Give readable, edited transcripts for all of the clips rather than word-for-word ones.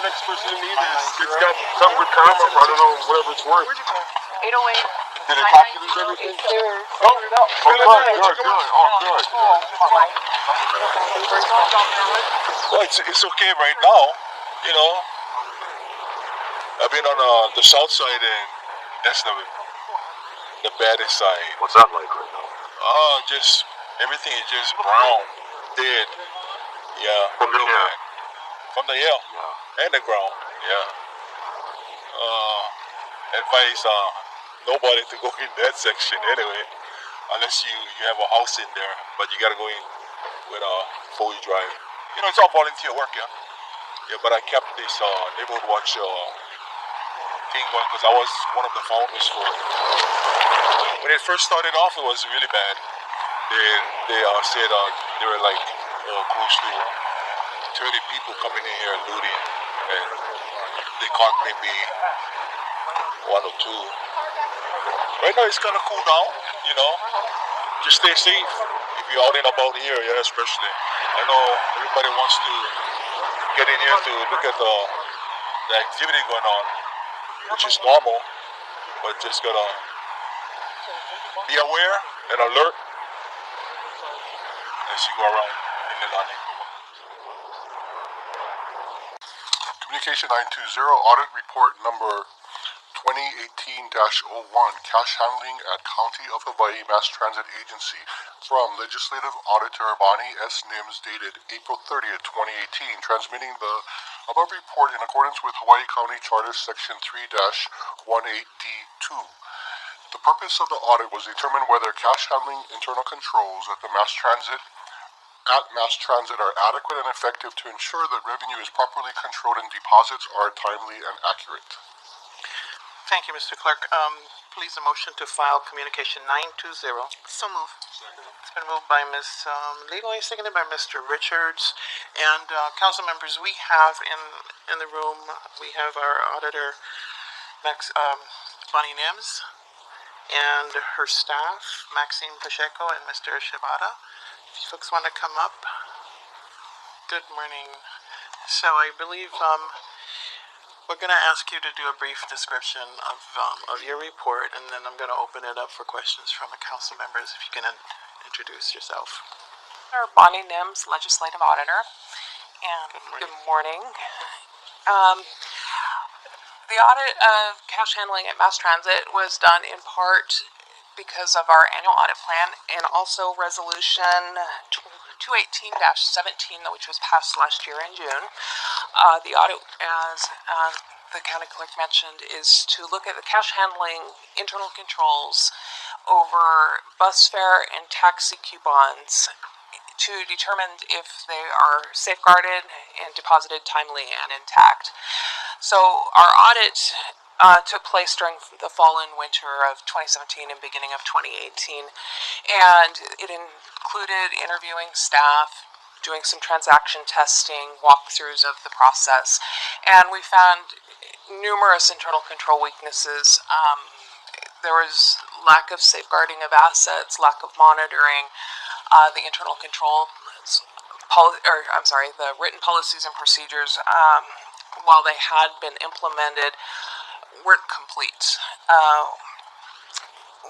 next person to need this. It's got some good karma for, I don't know, whatever it's worth. 808. Did it calculate everything? Oh, good. Oh, good. Well, it's okay right now, you know. I've been on the south side, and that's the baddest side. What's that like right now? Just everything is just brown, dead. Yeah. From the air. From the air. Yeah. And the ground. Yeah. Advise nobody to go in that section anyway, unless you have a house in there, but you gotta go in with a 4-wheel drive. You know, it's all volunteer work, yeah. Yeah, but I kept this neighborhood watch thing going because I was one of the founders for it. When it first started off, it was really bad. They said there were like close to 30 people coming in here looting, and they caught maybe 1 or 2. Right now it's kind of cool down, you know. Just stay safe if you're out and about here, yeah, especially. I know everybody wants to get in here to look at the activity going on, which is normal, but just gotta be aware and alert as you go around in Leilani. Communication 920, audit report number 2018-01, cash handling at County of Hawaii Mass Transit Agency from Legislative Auditor Bonnie S. Nims, dated April 30th, 2018, transmitting the above report in accordance with Hawaii County Charter Section 3-18D2. The purpose of the audit was to determine whether cash handling internal controls at Mass Transit are adequate and effective to ensure that revenue is properly controlled and deposits are timely and accurate. Thank you, Mr. Clerk. Please a motion to file communication 920. So move. It's been moved by Ms. Leilani, seconded by Mr. Richards. And council members, we have in the room, we have our auditor, Bonnie Nims, and her staff, Maxine Pacheco and Mr. Shibata. If you folks want to come up. Good morning. So I believe we're going to ask you to do a brief description of your report, and then I'm going to open it up for questions from the council members. If you can introduce yourself. Bonnie Nims, Legislative Auditor, and good morning. The audit of cash handling at Mass Transit was done in part because of our annual audit plan and also Resolution 218-17, which was passed last year in June. The audit, as the county clerk mentioned, is to look at the cash handling internal controls over bus fare and taxi coupons to determine if they are safeguarded and deposited timely and intact. So our audit took place during the fall and winter of 2017 and beginning of 2018, and it included interviewing staff, doing some transaction testing, walkthroughs of the process, and we found numerous internal control weaknesses. There was lack of safeguarding of assets, lack of monitoring, the internal control, the written policies and procedures, while they had been implemented, weren't complete.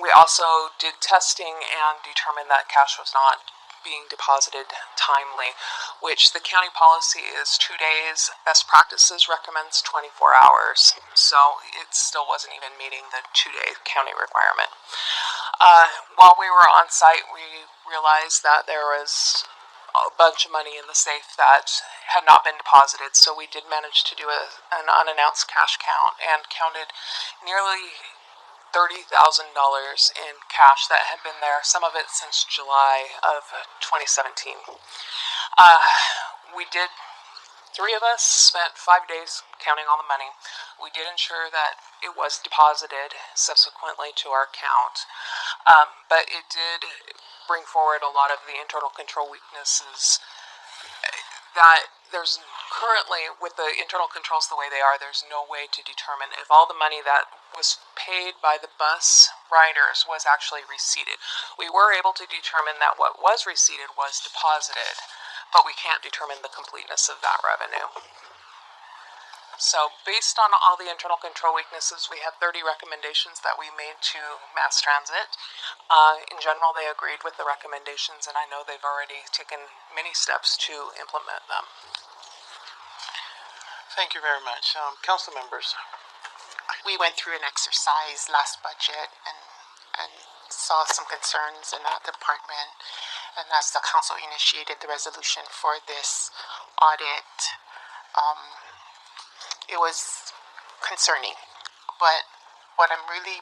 We also did testing and determined that cash was not being deposited timely, which the county policy is 2 days. Best practices recommends 24 hours, so it still wasn't even meeting the 2-day county requirement. While we were on site, we realized that there was a bunch of money in the safe that had not been deposited, so we did manage to do an unannounced cash count and counted nearly $30,000 in cash that had been there, some of it since July of 2017. Three of us spent 5 days counting all the money. We did ensure that it was deposited subsequently to our account, but it did bring forward a lot of the internal control weaknesses that there's currently, with the internal controls the way they are, there's no way to determine if all the money that was paid by the bus riders was actually receipted. We were able to determine that what was receipted was deposited, but we can't determine the completeness of that revenue. So, based on all the internal control weaknesses, we have 30 recommendations that we made to Mass Transit. In general, they agreed with the recommendations, and I know they've already taken many steps to implement them. Thank you very much. Council members. We went through an exercise last budget and saw some concerns in that department. And as the council initiated the resolution for this audit, it was concerning. But what I'm really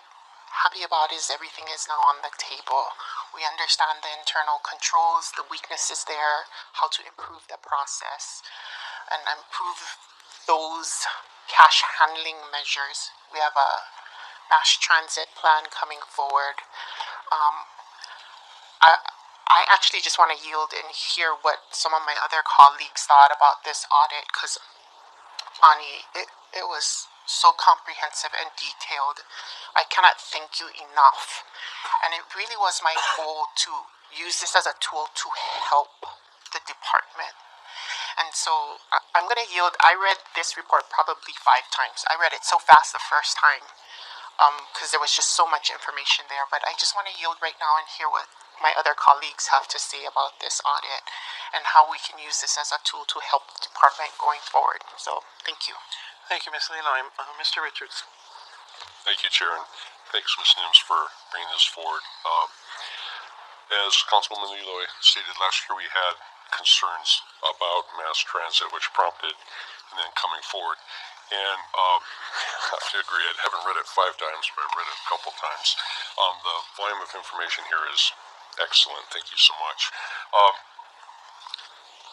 happy about is everything is now on the table. We understand the internal controls, the weaknesses there, how to improve the process, and improve those cash handling measures. We have a mass transit plan coming forward. I actually just want to yield and hear what some of my other colleagues thought about this audit, because Ani, it was so comprehensive and detailed. I cannot thank you enough. And it really was my goal to use this as a tool to help the department. And so I'm going to yield. I read this report probably 5 times. I read it so fast the first time because there was just so much information there. But I just want to yield right now and hear what my other colleagues have to say about this audit and how we can use this as a tool to help the department going forward. So thank you. Thank you, Ms. Leilani. Mr. Richards. Thank you, Chair, and thanks, Ms. Nims, for bringing this forward. As Councilwoman Leloy stated, last year we had concerns about mass transit, which prompted and then coming forward. And I have to agree, I haven't read it 5 times, but I've read it a couple times. The volume of information here is excellent. Thank you so much.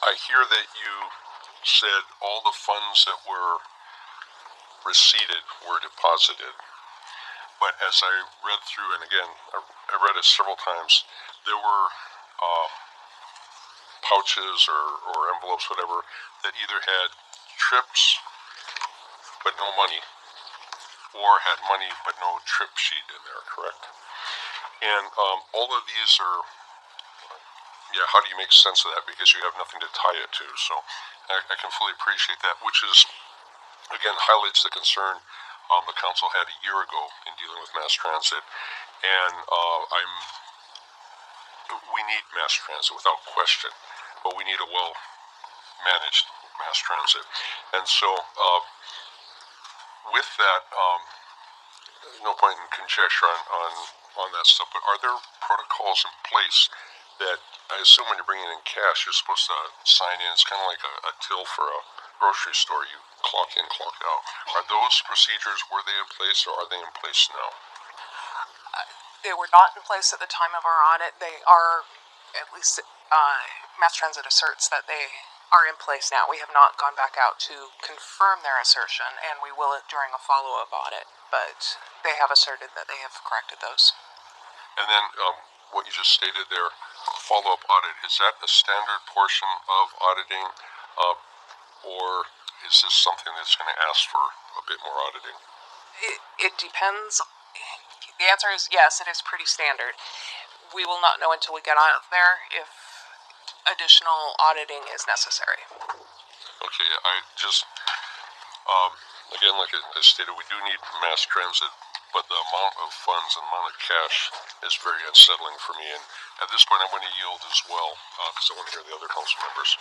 I hear that you said all the funds that were receipted were deposited. But as I read through, and again, I read it several times, there were pouches or envelopes, whatever, that either had trips but no money, or had money but no trip sheet in there, correct? And all of these are, how do you make sense of that? Because you have nothing to tie it to. So I can fully appreciate that, which is, again, highlights the concern the council had a year ago in dealing with mass transit. And we need mass transit without question, but we need a well-managed mass transit. And so with that, no point in conjecture on that stuff, but are there protocols in place that, I assume when you're bringing in cash, you're supposed to sign in? It's kind of like a till for a grocery store. You clock in, clock out. Are those procedures, were they in place, or are they in place now? They were not in place at the time of our audit. They are, at least Mass Transit asserts that they are in place now. We have not gone back out to confirm their assertion, and we will during a follow-up audit, but they have asserted that they have corrected those. And then what you just stated there, follow-up audit, is that a standard portion of auditing, or is this something that's going to ask for a bit more auditing? It depends. The answer is yes, it is pretty standard. We will not know until we get out there if additional auditing is necessary. Okay, I just, again, like I stated, we do need mass transit, but the amount of funds and amount of cash is very unsettling for me. And at this point, I'm going to yield as well, because I want to hear the other council members.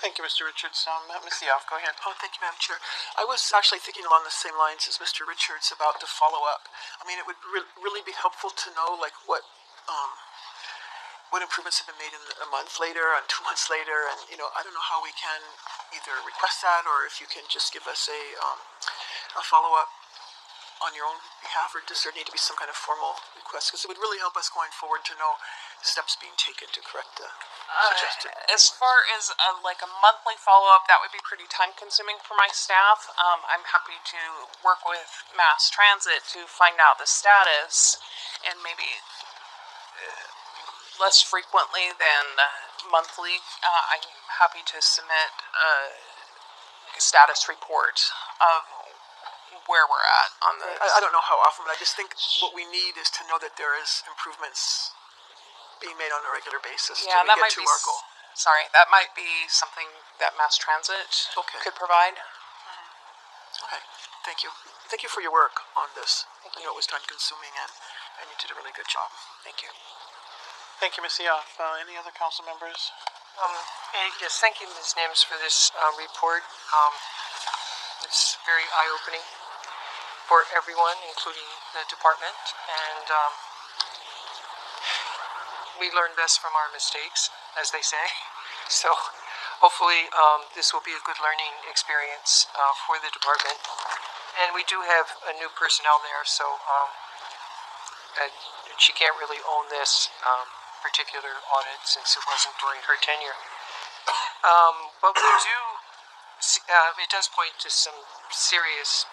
Thank you, Mr. Richards. Ms. Yoff, go ahead. Oh, thank you, Madam Chair. I was actually thinking along the same lines as Mr. Richards about the follow-up. I mean, it would really be helpful to know, like, what improvements have been made in a month later and 2 months later, and I don't know how we can either request that, or if you can just give us a follow-up on your own behalf, or does there need to be some kind of formal request? Because it would really help us going forward to know steps being taken to correct the suggested. As far as like a monthly follow-up, that would be pretty time-consuming for my staff. I'm happy to work with Mass Transit to find out the status, and maybe less frequently than monthly. I'm happy to submit a status report of where we're at on this. I don't know how often, but I just think what we need is to know that there is improvements being made on a regular basis to that get might to be our goal. Sorry, that might be something that Mass Transit could provide. Okay, thank you. Thank you for your work on this. I know it was time-consuming, and you did a really good job. Thank you. Thank you, Ms. Yoff. Any other council members? Yes, thank you, Ms. Nims, for this report. It's very eye-opening for everyone, including the department, and we learn best from our mistakes, as they say. So hopefully this will be a good learning experience for the department. And we do have a new personnel there, so she can't really own this particular audit since it wasn't during her tenure. But we do, it does point to some serious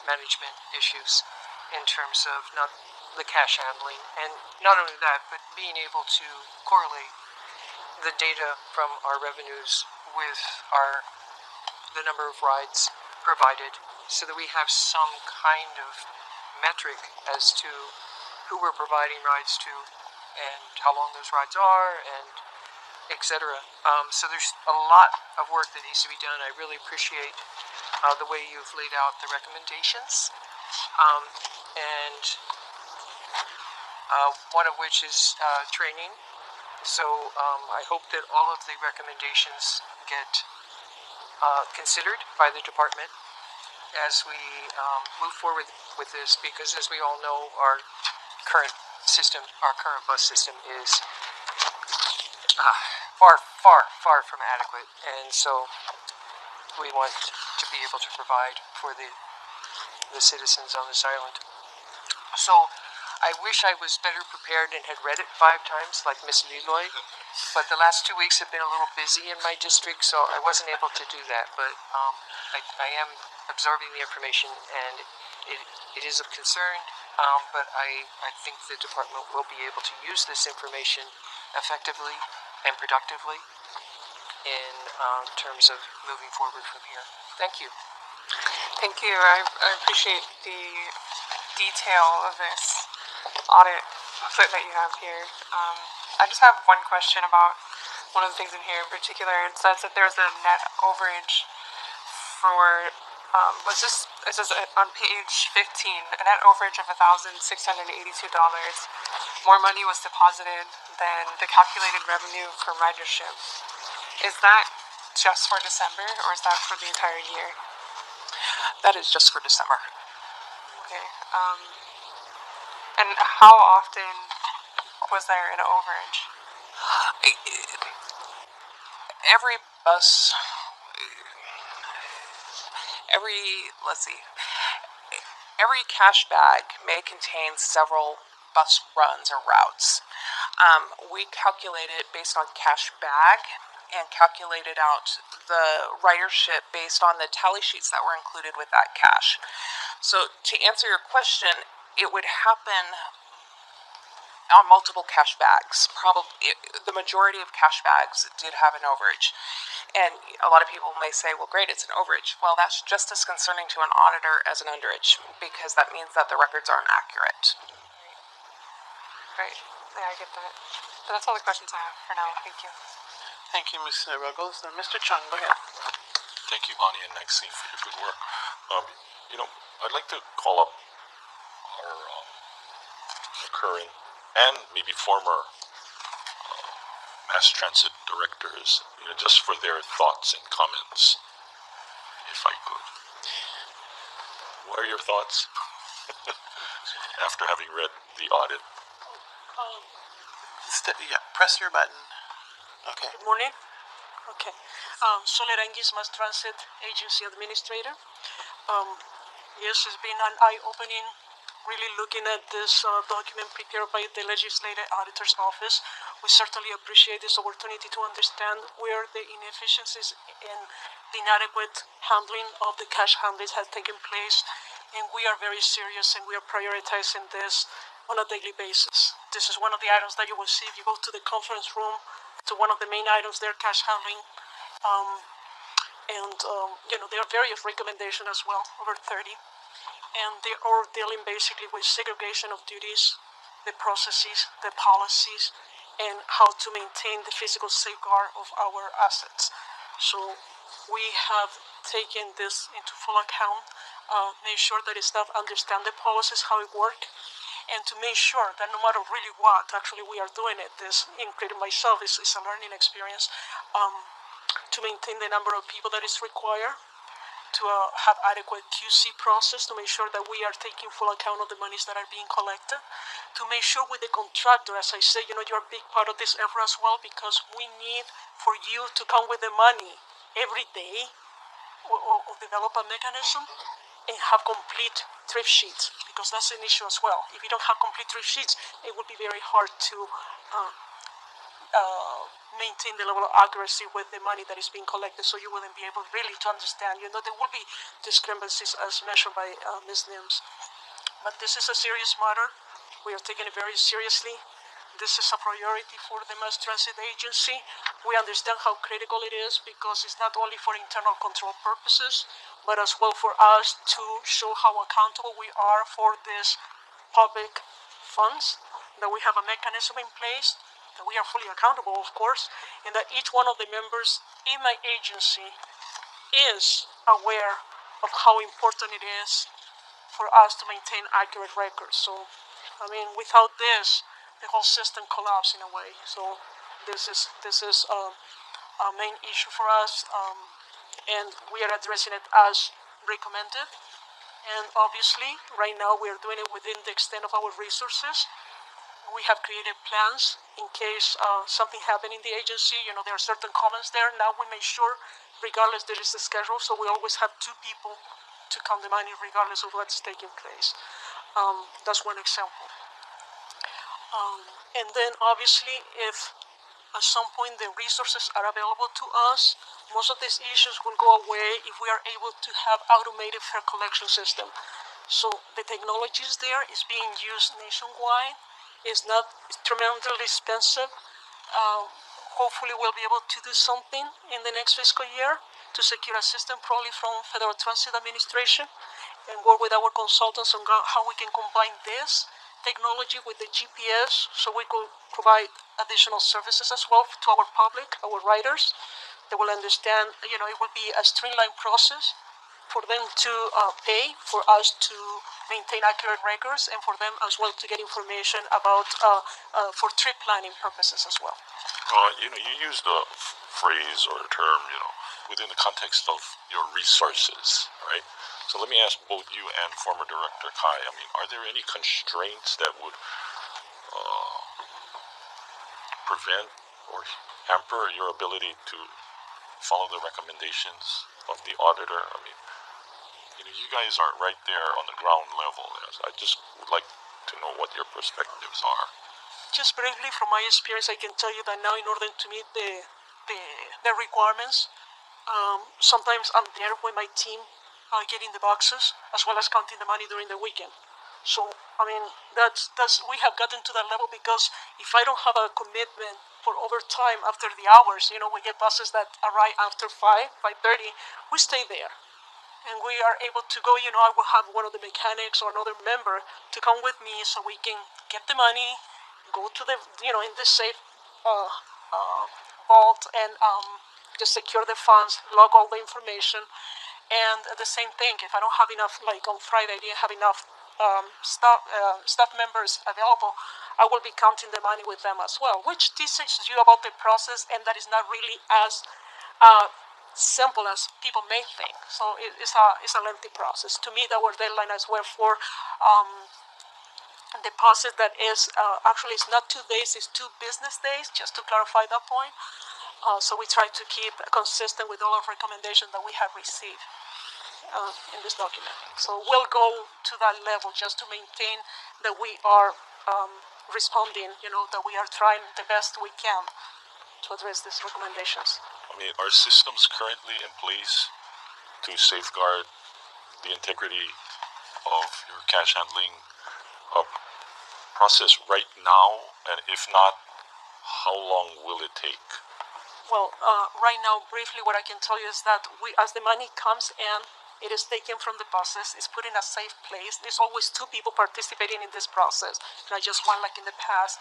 management issues in terms of not the cash handling, and not only that, but being able to correlate the data from our revenues with the number of rides provided, so that we have some kind of metric as to who we're providing rides to and how long those rides are, and etc. So there's a lot of work that needs to be done. I really appreciate the way you've laid out the recommendations, and one of which is training. So I hope that all of the recommendations get considered by the department as we move forward with this, because as we all know, our current bus system is far from adequate, and so we want to be able to provide for the citizens on this island. So I wish I was better prepared and had read it 5 times like Miss Leloy, but the last 2 weeks have been a little busy in my district, so I wasn't able to do that. But I am absorbing the information, and it is of concern, but I think the department will be able to use this information effectively and productively in terms of moving forward from here. Thank you. Thank you. I appreciate the detail of this audit booklet that you have here. I just have one question about one of the things in here in particular. It says that there's a net overage for, it says on page 15, a net overage of $1,682. More money was deposited than the calculated revenue for ridership. Is that just for December, or is that for the entire year? That is just for December. Okay. And how often was there an overage? Every bus, every cash bag may contain several bus runs or routes. We calculate it based on cash bag and calculated out the ridership based on the tally sheets that were included with that cash. So to answer your question, it would happen on multiple cash bags. Probably the majority of cash bags did have an overage. And a lot of people may say, well, great, it's an overage. Well, that's just as concerning to an auditor as an underage, because that means that the records aren't accurate. Right. Yeah, I get that. But that's all the questions I have for now. Thank you. Thank you, Ms. Ruggles. Mr. Chung, go ahead. Thank you, Bonnie and Maxine, for your good work. I'd like to call up our current and maybe former mass transit directors, just for their thoughts and comments, if I could. What are your thoughts after having read the audit? Press your button. Okay. Good morning. Okay. Solerangis, Mass Transit Agency Administrator. Yes, it's been an eye-opening, really looking at this document prepared by the Legislative Auditor's Office. We certainly appreciate this opportunity to understand where the inefficiencies and the inadequate handling of the cash handlings have taken place. And we are very serious, and we are prioritizing this on a daily basis. This is one of the items that you will see if you go to the conference room. To one of the main items there, cash handling. There are various recommendations as well, over 30. And they are dealing basically with segregation of duties, the processes, the policies, and how to maintain the physical safeguard of our assets. So we have taken this into full account, make sure that the staff understand the policies, how it works, and to make sure that no matter really what, actually we are doing it. This, including myself, is a learning experience to maintain the number of people that is required, to have adequate QC process to make sure that we are taking full account of the monies that are being collected, to make sure with the contractor, as I say, you're a big part of this effort as well, because we need for you to come with the money every day, or develop a mechanism and have complete thrift sheets, because that's an issue as well. If you don't have complete thrift sheets, it would be very hard to maintain the level of accuracy with the money that is being collected, so you wouldn't be able really to understand. There will be discrepancies as mentioned by Ms. Nims. But this is a serious matter. We are taking it very seriously. This is a priority for the Mass Transit Agency. We understand how critical it is, because it's not only for internal control purposes, but as well for us to show how accountable we are for these public funds, that we have a mechanism in place, that we are fully accountable, of course, and that each one of the members in my agency is aware of how important it is for us to maintain accurate records. So, without this, the whole system collapses in a way. So, this is a main issue for us, and we are addressing it as recommended. And obviously, right now we are doing it within the extent of our resources. We have created plans in case something happened in the agency. There are certain comments there. Now we make sure, regardless, there is a schedule, so we always have 2 people to count the money regardless of what's taking place. That's one example. And then obviously, if at some point the resources are available to us, most of these issues will go away if we are able to have automated fare collection system. So the technology is there, is being used nationwide. It's not tremendously expensive. Hopefully we'll be able to do something in the next fiscal year to secure a system, probably from Federal Transit Administration, and work with our consultants on how we can combine this technology with the GPS, so we could provide additional services as well to our public, our riders. They will understand, it will be a streamlined process for them to pay, for us to maintain accurate records, and for them as well to get information about for trip planning purposes as well. You used the phrase or term, within the context of your resources, right? So let me ask both you and former Director Kai, are there any constraints that would prevent or hamper your ability to follow the recommendations of the auditor? You guys are right there on the ground level. I just would like to know what your perspectives are. Just briefly, from my experience, I can tell you that now, in order to meet the requirements, sometimes I'm there with my team getting the boxes, as well as counting the money during the weekend. So, that's we have gotten to that level, because if I don't have a commitment for overtime after the hours, we get buses that arrive after 5:30, we stay there. And we are able to go, I will have one of the mechanics or another member to come with me, so we can get the money, go to the, in the safe vault, and just secure the funds, log all the information. And the same thing, if I don't have enough, like on Friday, I didn't have enough staff members available, I will be counting the money with them as well, which teaches you about the process, and that is not really as simple as people may think. So it's a lengthy process. To meet our deadline as well for deposit, that is actually, it's not 2 days, it's 2 business days, just to clarify that point. So we try to keep consistent with all of recommendations that we have received in this document. So we'll go to that level just to maintain that we are responding, that we are trying the best we can to address these recommendations. Are systems currently in place to safeguard the integrity of your cash handling process right now? And if not, how long will it take? Well, right now, briefly, what I can tell you is that as the money comes in, it is taken from the buses, it's put in a safe place. There's always 2 people participating in this process, not just one like in the past.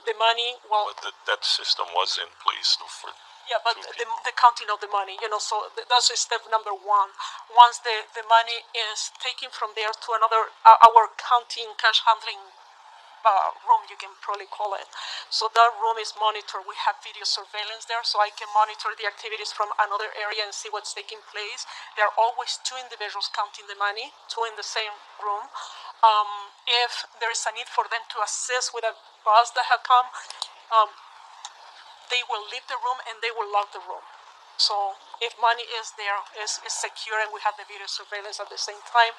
The money, well... But that system was in place for Yeah, but the counting of the money, so that's step number one. Once the money is taken from there to another, our counting cash handling room, you can probably call it. So that room is monitored. We have video surveillance there, so I can monitor the activities from another area and see what's taking place. There are always two individuals counting the money, two in the same room. If there is a need for them to assist with a bus that have come, they will leave the room and they will lock the room. So if money is there, is secure, and we have the video surveillance at the same time,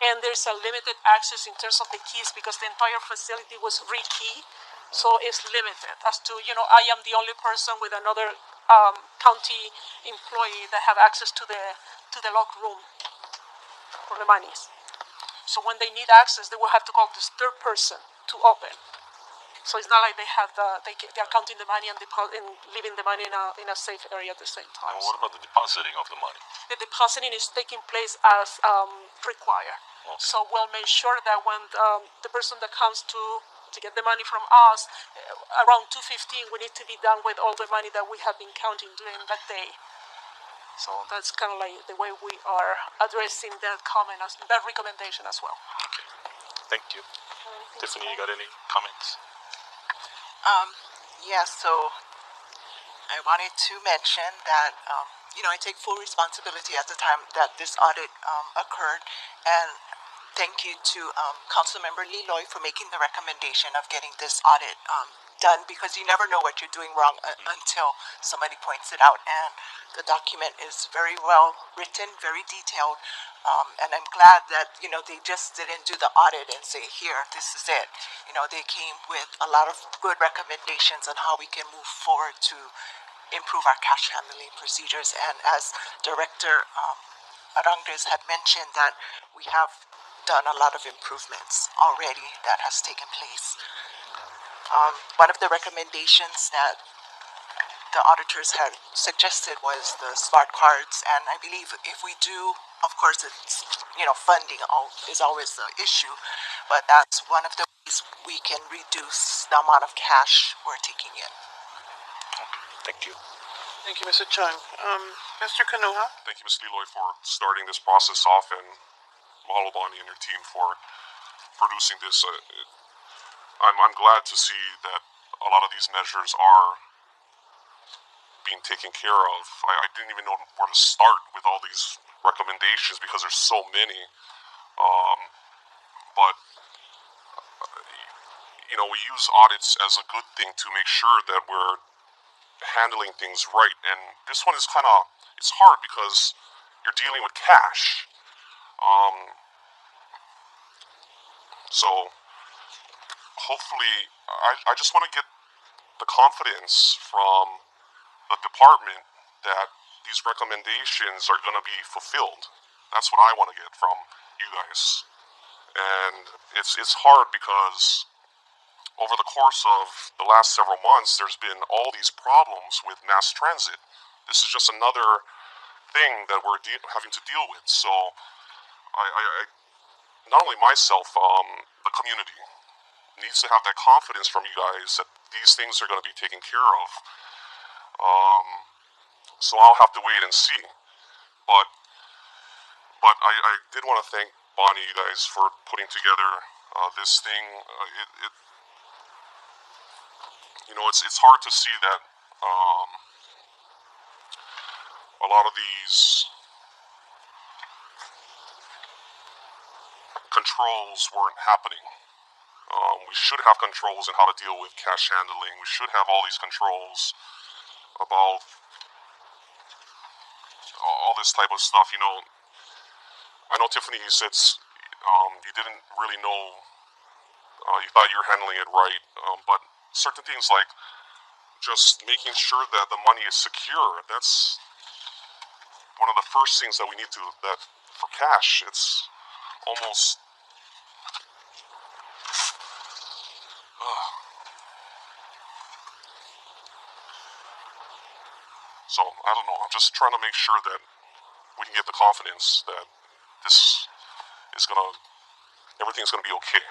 and there's a limited access in terms of the keys because the entire facility was re-keyed, so it's limited as to, I am the only person with another county employee that have access to the locked room for the monies. So when they need access, they will have to call this third person to open. So it's not like they have they are counting the money and leaving the money in a safe area at the same time. And what about the depositing of the money? The depositing is taking place as required. Okay. So we'll make sure that when the person that comes to get the money from us, around 2:15, we need to be done with all the money that we have been counting during that day. So that's kind of like the way we are addressing that comment, that recommendation as well. Okay. Thank you. Tiffany, you got any comments? Yes, so I wanted to mention that, I take full responsibility at the time that this audit occurred, and thank you to Councilmember Leilani for making the recommendation of getting this audit done, because you never know what you're doing wrong until somebody points it out, and the document is very well written, very detailed, and I'm glad that, they just didn't do the audit and say, here, this is it. They came with a lot of good recommendations on how we can move forward to improve our cash handling procedures. And as Director Arangues had mentioned, that we have done a lot of improvements already that has taken place. One of the recommendations that the auditors had suggested was the smart cards, and I believe if we do, of course, it's, funding is always the issue, but that's one of the ways we can reduce the amount of cash we're taking in. Thank you. Thank you, Mr. Chung. Mr. Kanuha? Thank you, Ms. Leilani, for starting this process off, and mahalo Bonnie and your team for producing this. I'm glad to see that a lot of these measures are being taken care of. I didn't even know where to start with all these recommendations because there's so many. But we use audits as a good thing to make sure that we're handling things right. And this one is it's hard because you're dealing with cash. So hopefully, I just want to get the confidence from the department that these recommendations are going to be fulfilled. That's what I want to get from you guys. And it's hard because over the course of the last several months, there's been all these problems with mass transit. This is just another thing that we're having to deal with. So I not only myself, the community needs to have that confidence from you guys that these things are going to be taken care of. So I'll have to wait and see. But I did want to thank Bonnie, you guys, for putting together this thing. It's hard to see that a lot of these controls weren't happening. We should have controls in how to deal with cash handling. We should have all these controls about all this type of stuff. I know, Tiffany, you said you didn't really know, you thought you were handling it right, but certain things like just making sure that the money is secure, that's one of the first things that we need to, that for cash, it's almost, so I don't know, I'm just trying to make sure that we can get the confidence that this is everything's gonna be okay.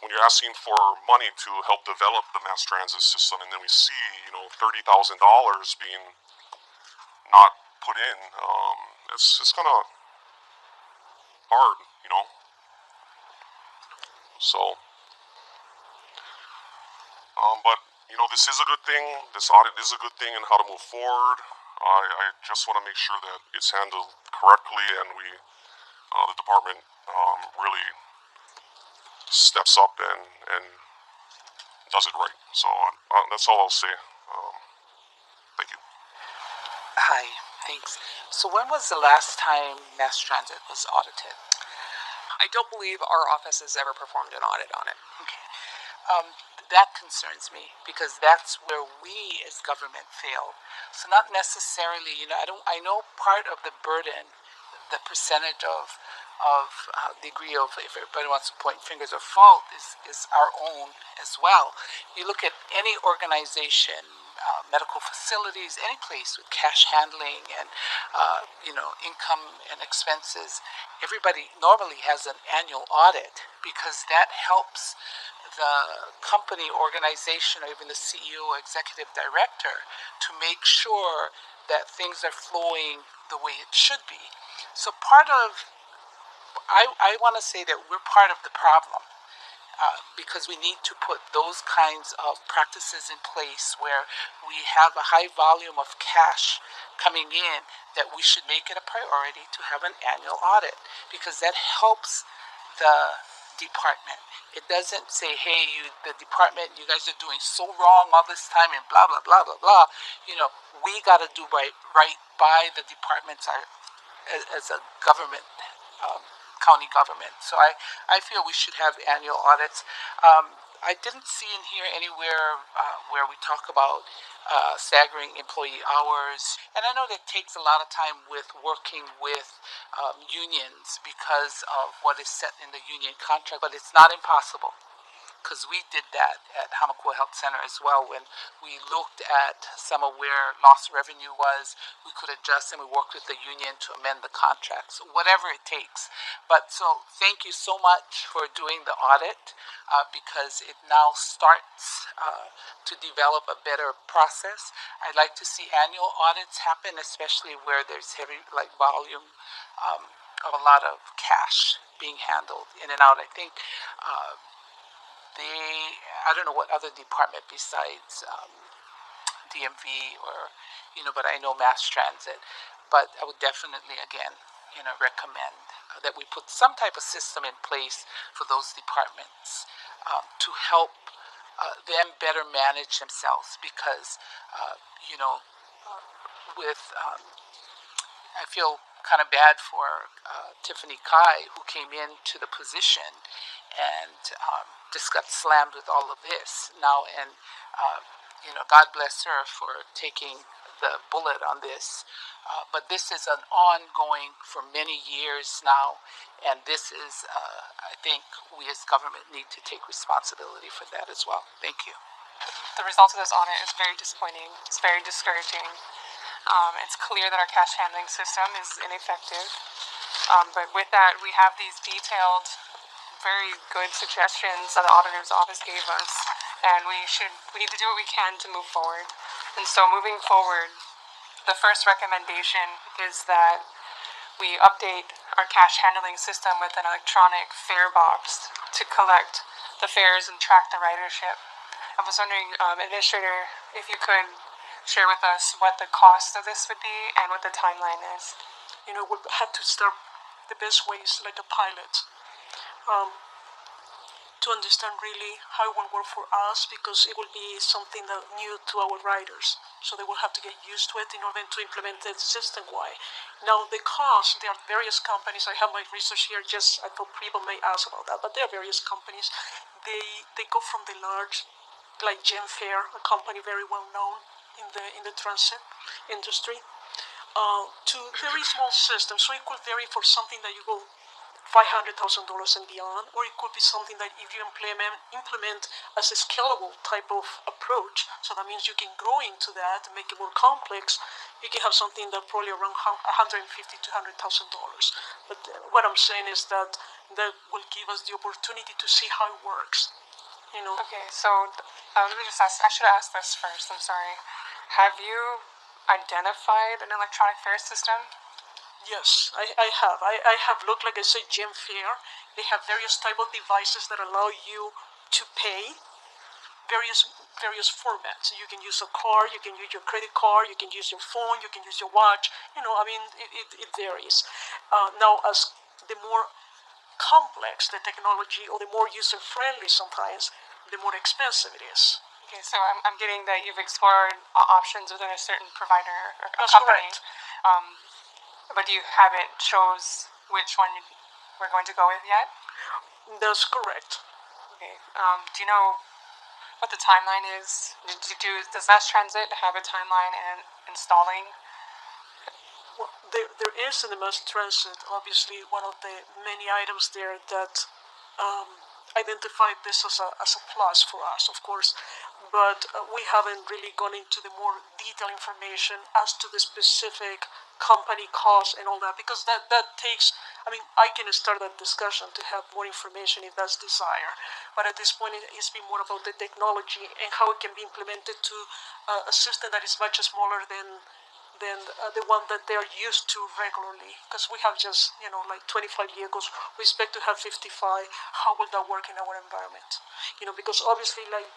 when you're asking for money to help develop the mass transit system, and then we see, $30,000 being not put in, it's kind of hard, So, but this is a good thing. This audit is a good thing, and how to move forward. I just want to make sure that it's handled correctly, and the department really steps up and does it right. So that's all I'll say. Thank you. Hi, thanks. So when was the last time mass transit was audited? I don't believe our office has ever performed an audit on it. Okay. That concerns me because that's where we as government fail. So not necessarily, I know part of the burden, the percentage of degree of, if everybody wants to point fingers of fault, is our own as well. You look at any organization, medical facilities, any place with cash handling and income and expenses, everybody normally has an annual audit because that helps the company, organization, or even the CEO, executive director to make sure that things are flowing the way it should be. So I want to say that we're part of the problem. Because we need to put those kinds of practices in place where we have a high volume of cash coming in, that we should make it a priority to have an annual audit because that helps the department. It doesn't say, hey, the department, you guys are doing so wrong all this time and blah, blah, blah, blah, blah. We got to do right by the departments as a government, county government. So I feel we should have annual audits. I didn't see in here anywhere where we talk about staggering employee hours. And I know that takes a lot of time with working with unions because of what is set in the union contract, but it's not impossible. Because we did that at Hamakua Health Center as well. When we looked at some of where lost revenue was, we could adjust, and we worked with the union to amend the contracts, whatever it takes. But so thank you so much for doing the audit because it now starts to develop a better process. I'd like to see annual audits happen, especially where there's heavy volume of a lot of cash being handled in and out. I think I don't know what other department besides DMV but I know mass transit. But I would definitely, again, recommend that we put some type of system in place for those departments to help them better manage themselves because, I feel kind of bad for Tiffany Kai, who came into the position and just got slammed with all of this now. And God bless her for taking the bullet on this. But this is an ongoing for many years now, and this is, I think, we as government need to take responsibility for that as well. Thank you. The result of this audit is very disappointing. It's very discouraging. It's clear that our cash handling system is ineffective. But with that, we have these detailed, very good suggestions that the auditor's office gave us, and we need to do what we can to move forward. And so moving forward, the first recommendation is that we update our cash handling system with an electronic fare box to collect the fares and track the ridership. I was wondering, Administrator, if you could share with us what the cost of this would be and what the timeline is. We'll have to start the best way is like a pilot. To understand really how it will work for us, because it will be something that new to our riders. So they will have to get used to it in order to implement it system-wide. Now the cost, there are various companies, I have my research here, I thought people may ask about that, but there are various companies. They go from the large, like Genfair, a company very well known in the transit industry, to very small systems. So it could vary for something that you go $500,000 and beyond, or it could be something that if you implement as a scalable type of approach, so that means you can grow into that and make it more complex, you can have something that probably around $150,000 to $200,000. But what I'm saying is that will give us the opportunity to see how it works. Okay, so let me just ask. I should ask this first. I'm sorry. Have you identified an electronic fare system? Yes, I have. I have looked, like I said, Gem Fair. They have various type of devices that allow you to pay various formats. You can use a card, you can use your credit card, you can use your phone, you can use your watch. It varies. Now, as the more complex the technology or the more user friendly sometimes, the more expensive it is. Okay, so I'm getting that you've explored options within a certain provider or That's company. correct. But you haven't chose which one we're going to go with yet? That's correct. Okay. Do you know what the timeline is? Does Mass Transit have a timeline in installing? Well, there is in the mass transit, obviously, one of the many items there that identify this as a plus for us, of course, but we haven't really gone into the more detailed information as to the specific company cost and all that, because that takes, I can start that discussion to have more information if that's desired, but at this point it's been more about the technology and how it can be implemented to a system that is much smaller than the one that they are used to regularly, because we have just like 25 vehicles. We expect to have 55. How will that work in our environment? Because obviously, like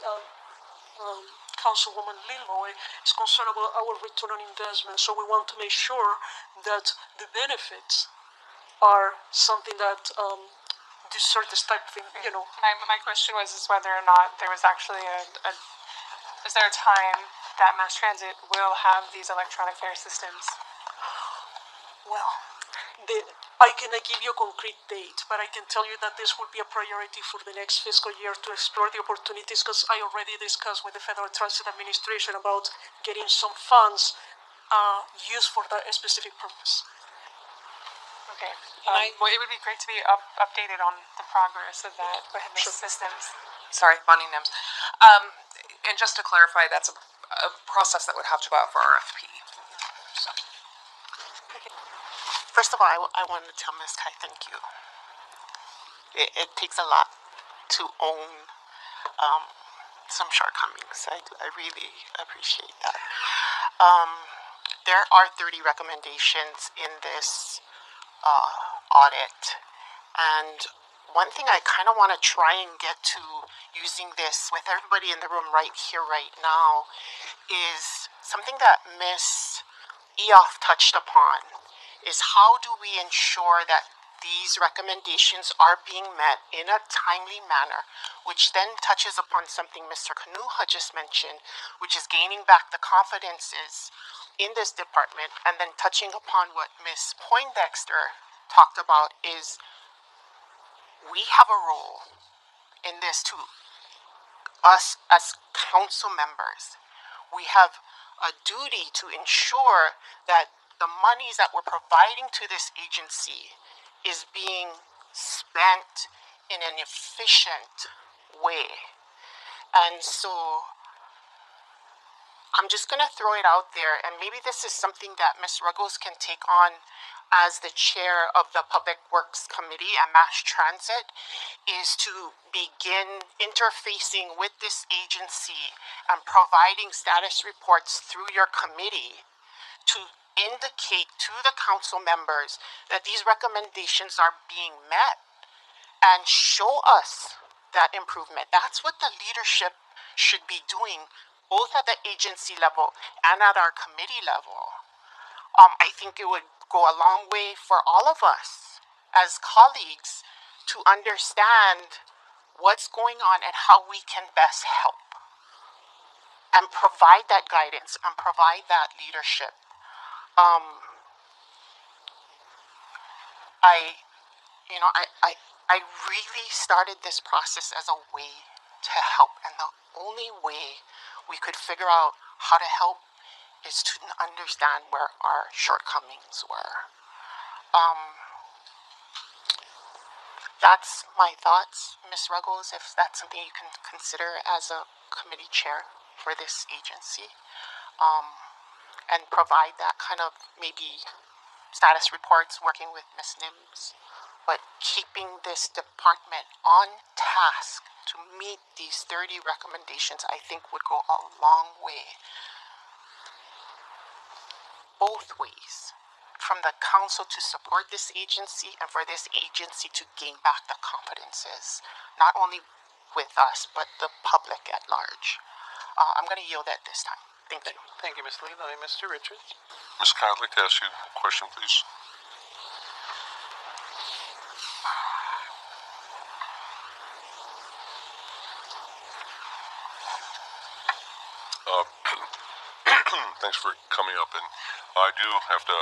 Councilwoman Leilani is concerned about our return on investment, so we want to make sure that the benefits are something that deserve this type of thing. My question was whether or not there was actually is there a time that Mass Transit will have these electronic fare systems? Well, I cannot give you a concrete date, but I can tell you that this will be a priority for the next fiscal year to explore the opportunities, because I already discussed with the Federal Transit Administration about getting some funds used for that specific purpose. Okay. Well, it would be great to be updated on the progress of that with the systems. Sorry, Bonnie Nims. And just to clarify, that's a process that would have to go out for RFP. So. Okay. First of all, I want to tell Ms. Kai thank you. It takes a lot to own some shortcomings. I really appreciate that. There are 30 recommendations in this audit, and one thing I kind of want to try and get to using this with everybody in the room right here, right now, is something that Ms. Eoff touched upon, is how do we ensure that these recommendations are being met in a timely manner, which then touches upon something Mr. Kanuha just mentioned, which is gaining back the confidences in this department, and then touching upon what Ms. Poindexter talked about is we have a role in this too. Us as council members, we have a duty to ensure that the monies that we're providing to this agency is being spent in an efficient way. And so I'm just going to throw it out there, and maybe this is something that Ms. Ruggles can take on as the chair of the Public Works Committee and Mass Transit, is to begin interfacing with this agency and providing status reports through your committee to indicate to the council members that these recommendations are being met and show us that improvement. That's what the leadership should be doing, both at the agency level and at our committee level. I think it would go a long way for all of us as colleagues to understand what's going on and how we can best help and provide that guidance and provide that leadership. I really started this process as a way to help, and the only way we could figure out how to help is to understand where our shortcomings were. That's my thoughts, Ms. Ruggles, if that's something you can consider as a committee chair for this agency, and provide that kind of maybe status reports working with Ms. Nims, but keeping this department on task to meet these 30 recommendations, I think would go a long way. Both ways. From the council to support this agency and for this agency to gain back the confidences, not only with us, but the public at large. I'm going to yield at this time. Thank you. Thank you, Ms. Leilani. Mr. Richards? Ms. Khan, I'd like to ask you a question, please. Thanks for coming up, and I do have to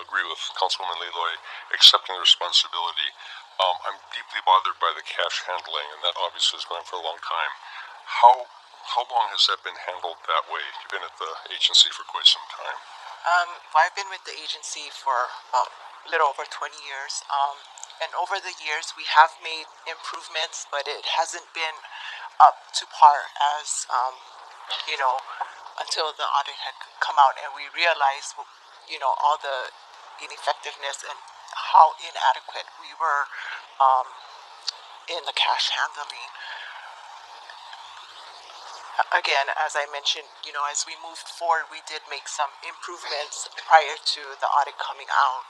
agree with Councilwoman Leilani accepting the responsibility. I'm deeply bothered by the cash handling, and that obviously is going for a long time. How long has that been handled that way? You've been at the agency for quite some time. Well, I've been with the agency for about a little over 20 years. And over the years, we have made improvements, but it hasn't been up to par as, until the audit had come out and we realized, all the ineffectiveness and how inadequate we were in the cash handling. Again, as I mentioned, as we moved forward, we did make some improvements prior to the audit coming out.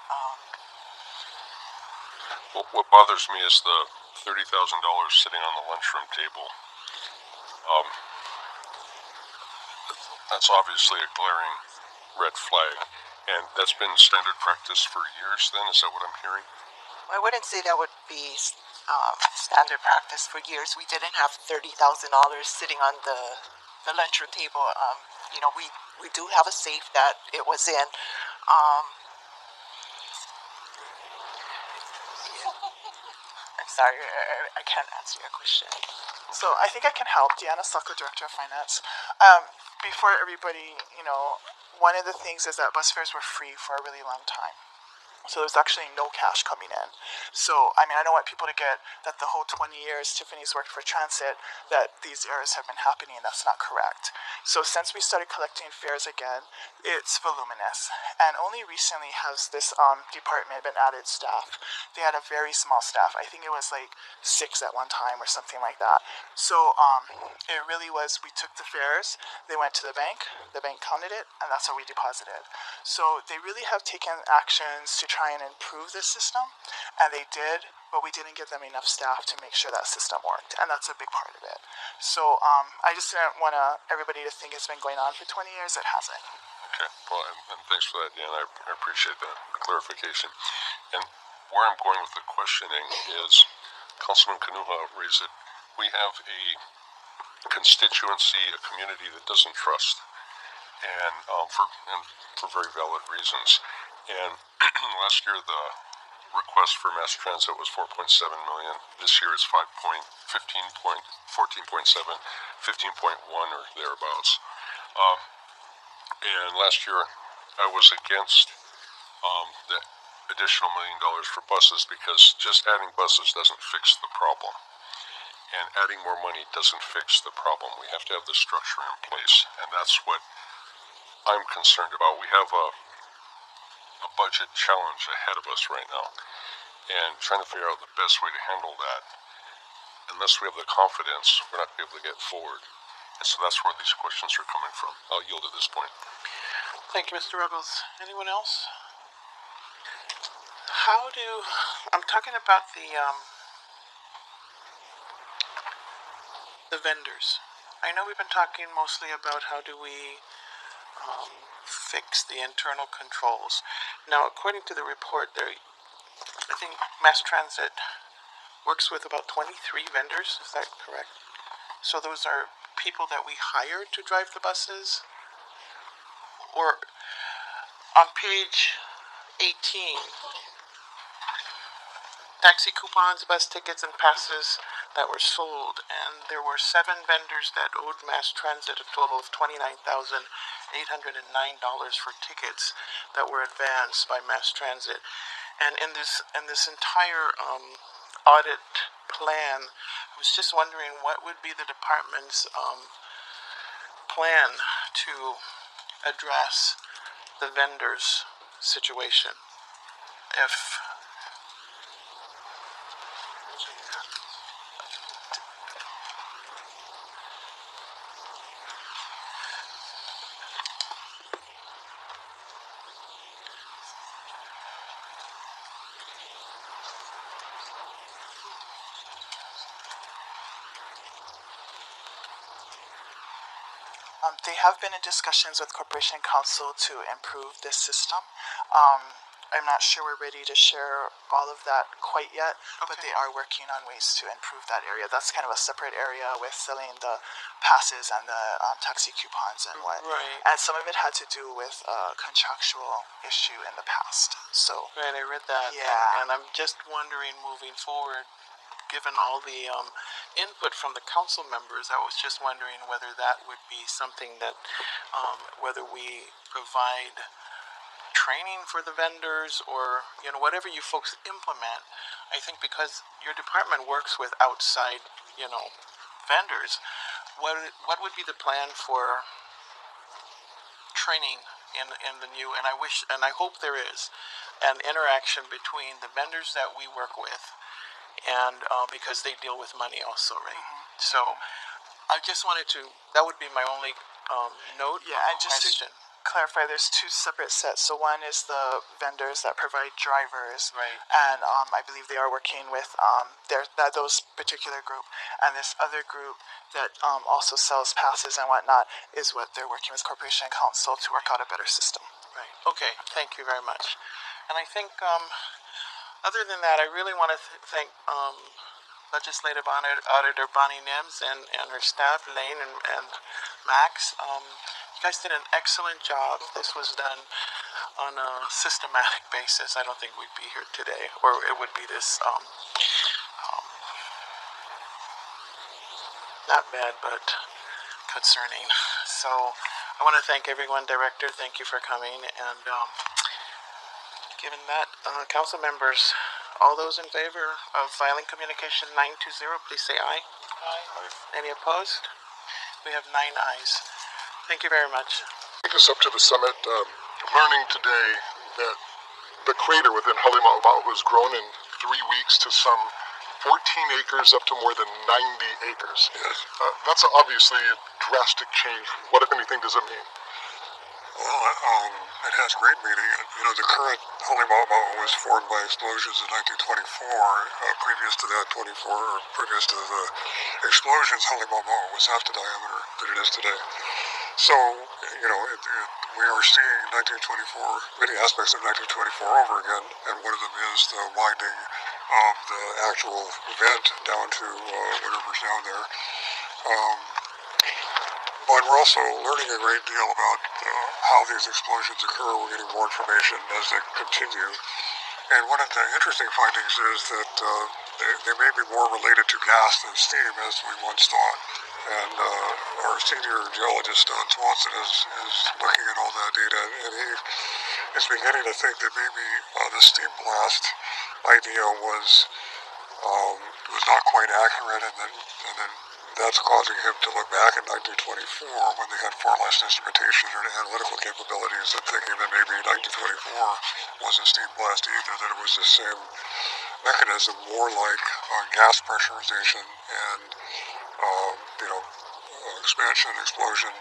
What bothers me is the $30,000 sitting on the lunchroom table. That's obviously a glaring red flag, and that's been standard practice for years then, is that what I'm hearing? I wouldn't say that would be standard practice for years. We didn't have $30,000 sitting on the lunchroom table. We do have a safe that it was in. I'm sorry, I can't answer your question. So I think I can help. Deanna Sucker, Director of Finance. Before everybody, one of the things is that bus fares were free for a really long time. So there's actually no cash coming in. So, I don't want people to get that the whole 20 years Tiffany's worked for transit, that these errors have been happening. That's not correct. So since we started collecting fares again, it's voluminous. And only recently has this department been added staff. They had a very small staff. I think it was like 6 at one time or something like that. So it really was, we took the fares, they went to the bank counted it, and that's what we deposited. So they really have taken actions to try and improve this system, and they did, but we didn't give them enough staff to make sure that system worked, and that's a big part of it. So I just didn't want everybody to think it's been going on for 20 years. It hasn't. Okay, well, and thanks for that, Dan. I appreciate that clarification. And where I'm going with the questioning is, Councilman Kanuha raised it. We have a constituency, a community that doesn't trust, and for very valid reasons. And last year the request for mass transit was 4.7 million. This year it's 15.7, 15.1 or thereabouts. And last year I was against the additional $1 million for buses, because just adding buses doesn't fix the problem. And adding more money doesn't fix the problem. We have to have the structure in place, and that's what I'm concerned about. We have a budget challenge ahead of us right now, and trying to figure out the best way to handle that. Unless we have the confidence, we're not going to be able to get forward. And so that's where these questions are coming from. I'll yield at this point. Thank you, Mr. Ruggles. Anyone else? I'm talking about the vendors. I know we've been talking mostly about how do we fix the internal controls. Now, according to the report, I think Mass Transit works with about 23 vendors. Is that correct? So those are people that we hire to drive the buses? Or on page 18, taxi coupons, bus tickets, and passes that were sold, and there were 7 vendors that owed Mass Transit a total of $29,809 for tickets that were advanced by Mass Transit. And in this entire audit plan, I was just wondering what would be the department's plan to address the vendors situation. If they have been in discussions with Corporation Counsel to improve this system. I'm not sure we're ready to share all of that quite yet, but they are working on ways to improve that area. That's kind of a separate area with selling the passes and the taxi coupons and what. Right. And some of it had to do with a contractual issue in the past. So. Right, I read that. Yeah. And I'm just wondering, moving forward, given all the input from the council members, I was just wondering whether that would be something that, whether we provide training for the vendors or, whatever you folks implement. I think because your department works with outside, vendors, what would be the plan for training in the new, and I hope there is an interaction between the vendors that we work with and because they deal with money also, right? Mm-hmm. So I just wanted to, that would be my only note. Yeah, and just question. to clarify, there's two separate sets. So one is the vendors that provide drivers, Right. and I believe they are working with those particular group, and this other group that also sells passes and whatnot is what they're working with Corporation Counsel to work out a better system. Right. Okay. Thank you very much. And I think other than that, I really want to thank Legislative Auditor Bonnie Nims and her staff, Lane and Max. You guys did an excellent job. This was done on a systematic basis. I don't think we'd be here today, or it would be this not bad, but concerning. So I want to thank everyone. Director, thank you for coming. And given that, council members, all those in favor of filing communication 920, please say aye. Aye. Any opposed? We have 9 ayes. Thank you very much. Take us up to the summit. Learning today that the crater within Halimau has grown in 3 weeks to some 14 acres up to more than 90 acres. Yes. That's obviously a drastic change. What, if anything, does it mean? Well, it has great meaning. The current Holy Mountain was formed by explosions in 1924. Previous to that, previous to the explosions, Holy Mountain was half the diameter that it is today. So, we are seeing 1924, many aspects of 1924 over again, and one of them is the winding of the actual vent down to whatever's down there. But we're also learning a great deal about how these explosions occur. We're getting more information as they continue. And one of the interesting findings is that they may be more related to gas than steam as we once thought. And our senior geologist, Don Swanson, is looking at all that data, and he is beginning to think that maybe the steam blast idea was not quite accurate, and then that's causing him to look back at 1924 when they had far less instrumentation and analytical capabilities, and thinking that maybe 1924 wasn't steam blast either, that it was the same mechanism, more like gas pressurization and expansion, explosion.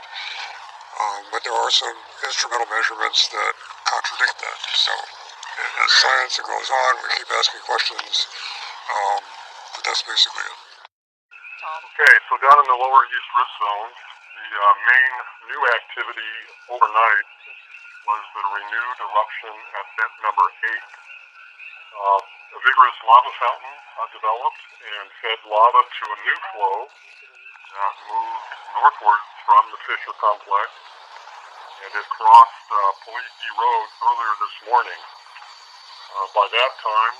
But there are some instrumental measurements that contradict that. So as science goes on, we keep asking questions, but that's basically it. Okay, so down in the lower east rift zone, the main new activity overnight was the renewed eruption at vent number 8. A vigorous lava fountain developed and fed lava to a new flow that moved northward from the Fisher complex, and it crossed Polisi Road earlier this morning. By that time,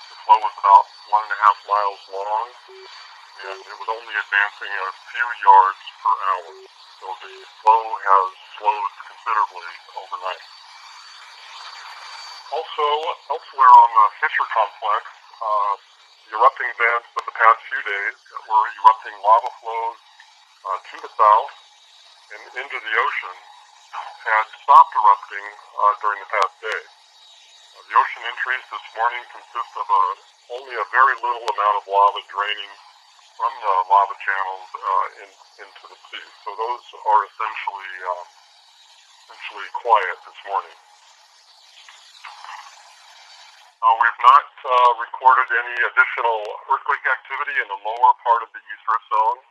the flow was about 1.5 miles long, and it was only advancing a few yards per hour. So the flow has slowed considerably overnight. Also, elsewhere on the Fisher complex, The erupting vents of the past few days were erupting lava flows to the south and into the ocean had stopped erupting during the past day. The ocean entries this morning consist of only a very little amount of lava draining from the lava channels into the sea. So those are essentially quiet this morning. We've not recorded any additional earthquake activity in the lower part of the east rift zone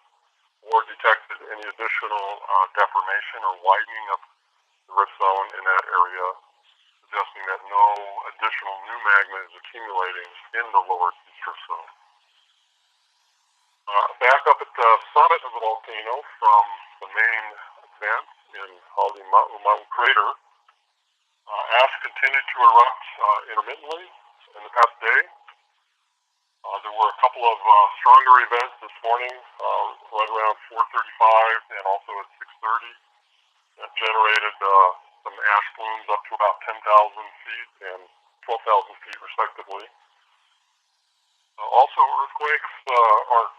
or detected any additional deformation or widening of the rift zone in that area, suggesting that no additional new magma is accumulating in the lower east rift zone. Back up at the summit of the volcano from the main vent in Haldi Mountain Crater, ash continued to erupt intermittently in the past day. There were a couple of stronger events this morning, right around 4:35 and also at 6:30, that generated some ash plumes up to about 10,000 feet and 12,000 feet respectively. Also, earthquakes are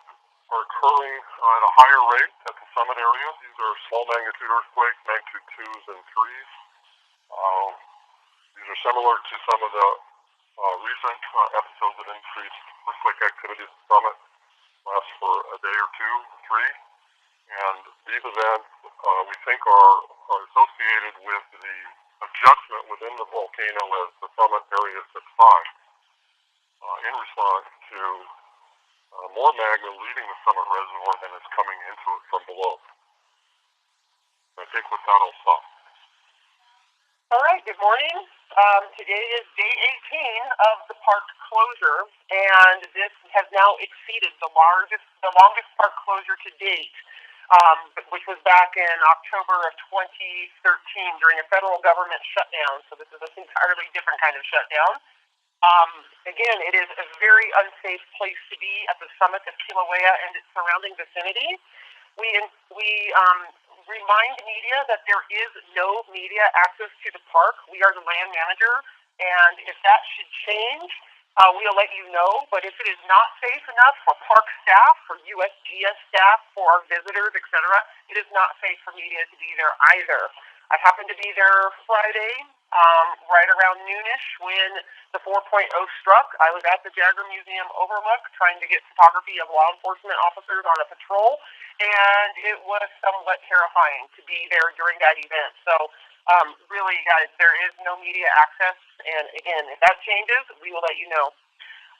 occurring at a higher rate at the summit area. These are small magnitude earthquakes, magnitude 2s and 3s. These are similar to some of the recent episodes of increased earthquake activity at the summit, last for a day or two, 3. And these events, we think, are associated with the adjustment within the volcano as the summit area subsides in response to more magma leaving the summit reservoir than is coming into it from below. I think with that I'll stop. All right, good morning. Today is day 18 of the park closure, and this has now exceeded the longest park closure to date, which was back in October of 2013 during a federal government shutdown. So this is an entirely different kind of shutdown. Again, it is a very unsafe place to be at the summit of Kilauea and its surrounding vicinity. We remind media that there is no media access to the park. We are the land manager, and if that should change, we'll let you know. But if it is not safe enough for park staff, for USGS staff, for our visitors, etc., it is not safe for media to be there either. I happened to be there Friday, right around noonish when the 4.0 struck. I was at the Jagger Museum overlook trying to get photography of law enforcement officers on a patrol, and it was somewhat terrifying to be there during that event. So really, guys, there is no media access, and again, if that changes, we will let you know.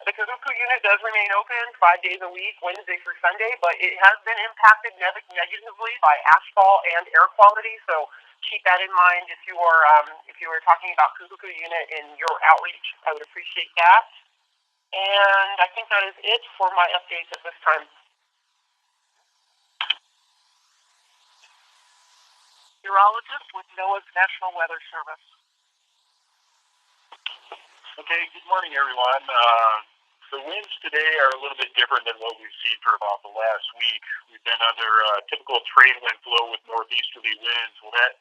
The Kahuku unit does remain open 5 days a week, Wednesday through Sunday, but it has been impacted negatively by ashfall and air quality, so keep that in mind if you are talking about Kahuku unit in your outreach. I would appreciate that. And I think that is it for my updates at this time. Meteorologist with NOAA's National Weather Service. Okay, good morning, everyone. The winds today are a little bit different than what we've seen for about the last week. We've been under typical trade wind flow with northeasterly winds. Well, that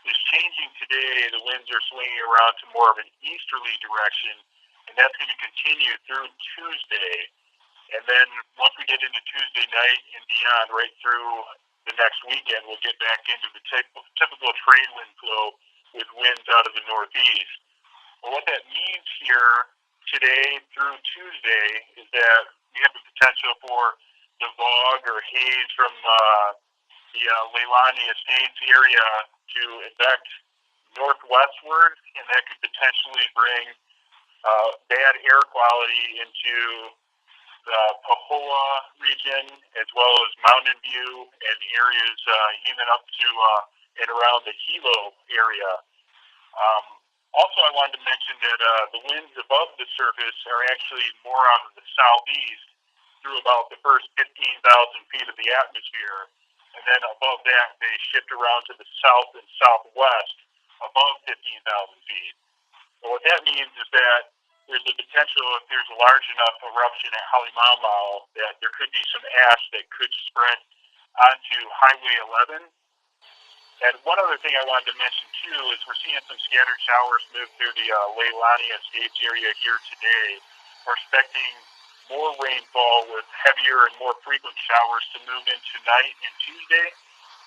is changing today. The winds are swinging around to more of an easterly direction, and that's going to continue through Tuesday. And then once we get into Tuesday night and beyond, right through the next weekend, we'll get back into the typical trade wind flow with winds out of the northeast. Well, what that means here today through Tuesday is that we have the potential for the fog or haze from the Leilani Estates area to advance northwestward, and that could potentially bring bad air quality into the Pahoa region as well as Mountain View and areas even up to and around the Hilo area. Also, I wanted to mention that the winds above the surface are actually more out of the southeast through about the first 15,000 feet of the atmosphere. And then above that, they shift around to the south and southwest above 15,000 feet. So what that means is that there's a potential, if there's a large enough eruption at Halemaumau, that there could be some ash that could spread onto Highway 11. And one other thing I wanted to mention, too, is we're seeing some scattered showers move through the Leilani Estates area here today. We're expecting more rainfall with heavier and more frequent showers to move in tonight and Tuesday,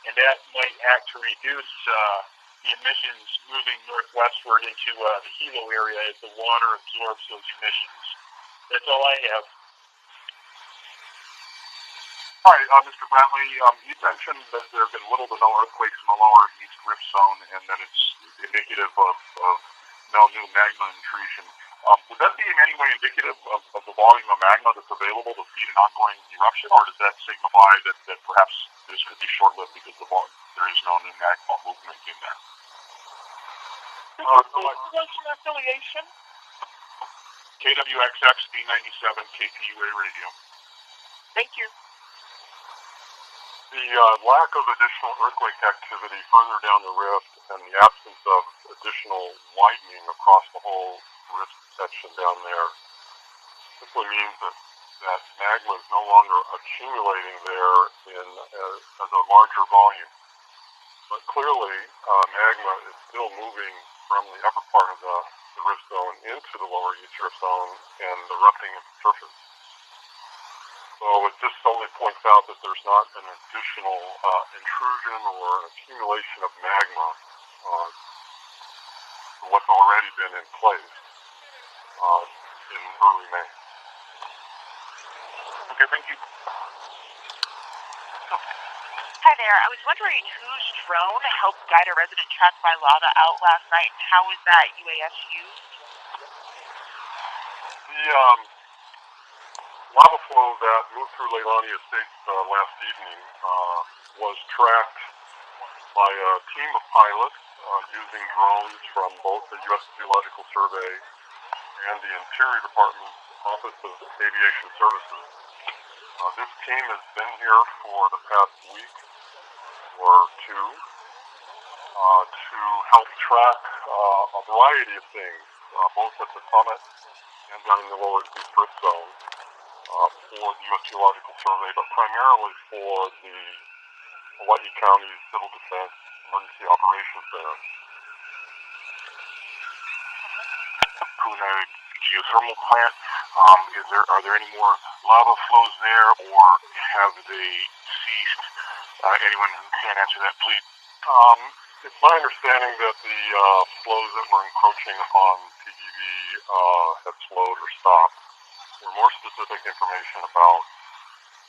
and that might act to reduce the emissions moving northwestward into the Hilo area as the water absorbs those emissions. That's all I have. Hi, Mr. Brantley. You mentioned that there have been little to no earthquakes in the lower East Rift Zone and that it's indicative of no new magma intrusion. Would that be in any way indicative of the volume of magma that's available to feed an ongoing eruption, or does that signify that perhaps this could be short-lived because there is no new magma movement in there? What's your affiliation? KWXX B97 KPUA radio. Thank you. The lack of additional earthquake activity further down the rift and the absence of additional widening across the whole rift section down there simply means that magma is no longer accumulating there as a larger volume. But clearly, magma is still moving from the upper part of the rift zone into the lower East Rift Zone and erupting at the surface. So it just only points out that there's not an additional intrusion or an accumulation of magma to what's already been in place in early May. Okay, thank you. Hi there. I was wondering whose drone helped guide a resident trapped by lava out last night, and how was that UAS used? The lava flow that moved through Leilani Estates last evening was tracked by a team of pilots using drones from both the U.S. Geological Survey and the Interior Department's Office of Aviation Services. This team has been here for the past week or two to help track a variety of things, both at the summit and down in the lower East Rift Zone for the U.S. Geological Survey, but primarily for the Hawaii County Civil Defense Emergency Operations Center. Puna geothermal plant. Are there any more lava flows there, or have they ceased? Anyone who can answer that, please. It's my understanding that the flows that were encroaching upon PDV have slowed or stopped. For more specific information about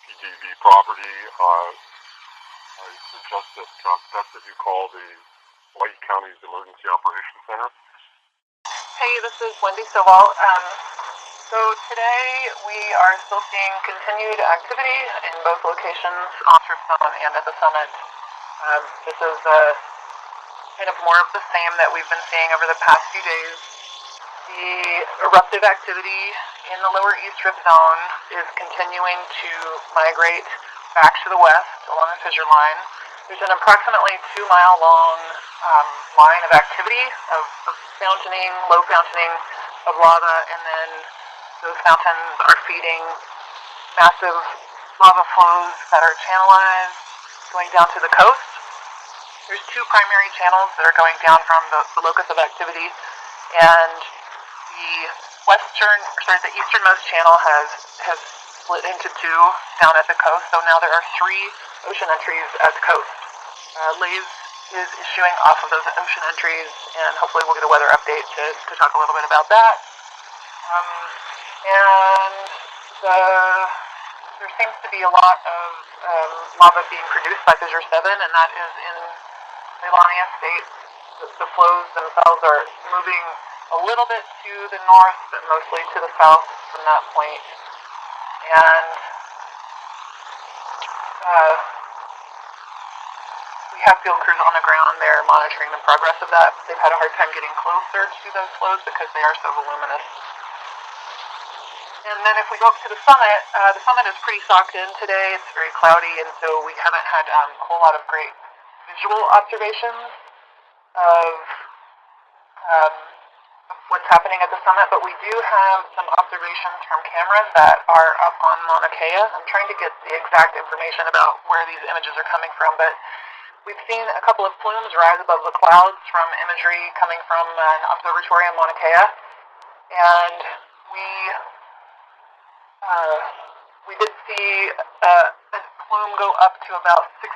PDV property, I suggest that you call the Hawaii County's Emergency Operations Center. Hey, this is Wendy Stovall. So today we are still seeing continued activity in both locations, on Rift Zone and at the summit. This is kind of more of the same that we've been seeing over the past few days. The eruptive activity in the lower East Rift Zone is continuing to migrate back to the west along the fissure line. There's an approximately 2-mile long line of activity of fountaining, low fountaining of lava, and then those fountains are feeding massive lava flows that are channelized going down to the coast. There's 2 primary channels that are going down from the locus of activity, and the easternmost channel has split into 2 down at the coast, so now there are 3 ocean entries at the coast. Lays is issuing off of those ocean entries, and hopefully we'll get a weather update to talk a little bit about that. There seems to be a lot of lava being produced by Fissure 7, and that is in Leilani Estate. The flows themselves are moving a little bit to the north, but mostly to the south from that point. And we have field crews on the ground there monitoring the progress of that. They've had a hard time getting closer to those flows because they are so voluminous. And then if we go up to the summit is pretty socked in today. It's very cloudy, and so we haven't had a whole lot of great visual observations of what's happening at the summit, but we do have some observations from cameras that are up on Mauna Kea. I'm trying to get the exact information about where these images are coming from, but we've seen a couple of plumes rise above the clouds from imagery coming from an observatory on Mauna Kea, and we We did see a plume go up to about 6,000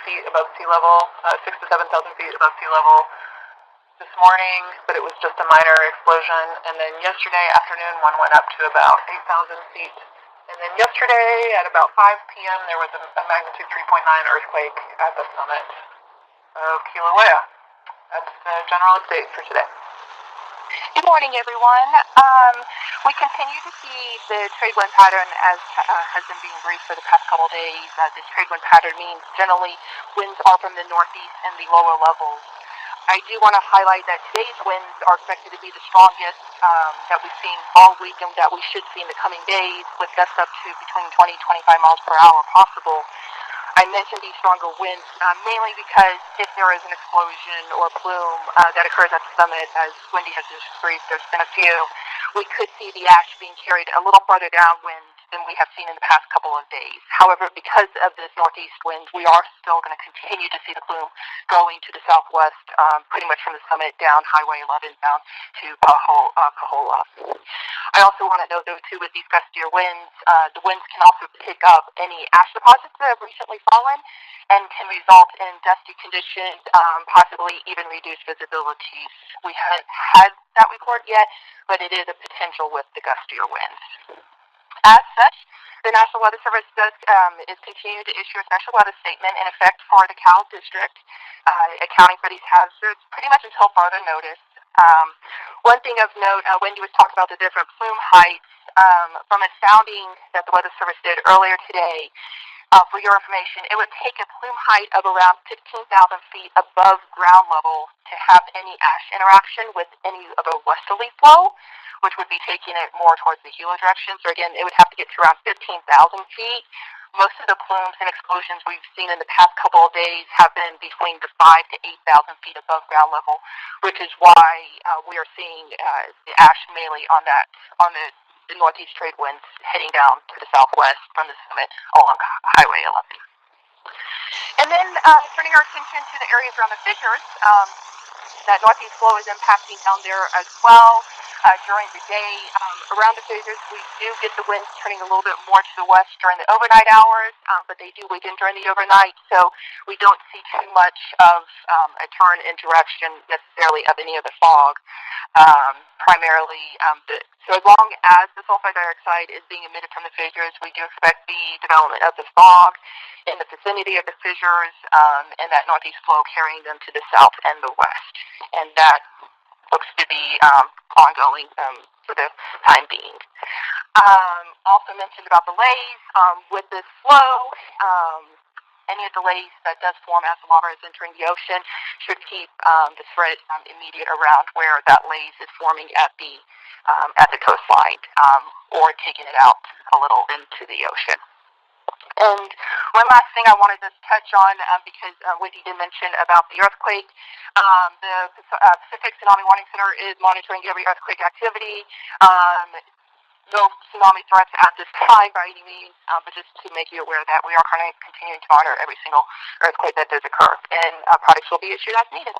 feet above sea level, 6 to 7,000 feet above sea level this morning, but it was just a minor explosion. And then yesterday afternoon, one went up to about 8,000 feet. And then yesterday at about 5 p.m., there was a magnitude 3.9 earthquake at the summit of Kilauea. That's the general update for today. Good morning, everyone. We continue to see the trade wind pattern as has been being briefed for the past couple of days. This trade wind pattern means generally winds are from the northeast and the lower levels. I do want to highlight that today's winds are expected to be the strongest that we've seen all week and that we should see in the coming days, with gusts up to between 20 and 25 miles per hour possible. I mentioned these stronger winds mainly because if there is an explosion or plume that occurs at the summit, as Wendy has just briefed, there's been a few, we could see the ash being carried a little farther downwind than we have seen in the past couple of days. However, because of this northeast wind, we are still going to continue to see the plume going to the southwest, pretty much from the summit down Highway 11 down to Pahola. I also want to note, though, too, with these gustier winds, the winds can also pick up any ash deposits that have recently fallen and can result in dusty conditions, possibly even reduced visibility. We haven't had that report yet, but it is a potential with the gustier winds. As such, the National Weather Service is continuing to issue a special weather statement in effect for the Cal District, accounting for these hazards pretty much until further notice. One thing of note, Wendy was talking about the different plume heights. From a sounding that the Weather Service did earlier today, for your information, it would take a plume height of around 15,000 feet above ground level to have any ash interaction with any of a westerly flow, which would be taking it more towards the Gila direction. So again, it would have to get to around 15,000 feet. Most of the plumes and explosions we've seen in the past couple of days have been between the 5,000 to 8,000 feet above ground level, which is why we are seeing the ash mainly on the northeast trade winds heading down to the southwest from the summit along Highway 11. And then turning our attention to the areas around the fissures, that northeast flow is impacting down there as well. During the day, around the fissures, we do get the winds turning a little bit more to the west during the overnight hours, but they do weaken during the overnight, so we don't see too much of a turn in direction necessarily of any of the fog. Primarily, so as long as the sulfide dioxide is being emitted from the fissures, we do expect the development of the fog in the vicinity of the fissures and that northeast flow carrying them to the south and the west. And that looks to be ongoing for the time being. Also mentioned about delays. With this flow, any of the delays that does form as the lava is entering the ocean should keep the threat immediate around where that laze is forming at the coastline or taking it out a little into the ocean. And one last thing I wanted to touch on, because Wendy did mention about the earthquake. The Pacific Tsunami Warning Center is monitoring every earthquake activity. No tsunami threats at this time by any means, but just to make you aware that we are continuing to monitor every single earthquake that does occur, and products will be issued as needed.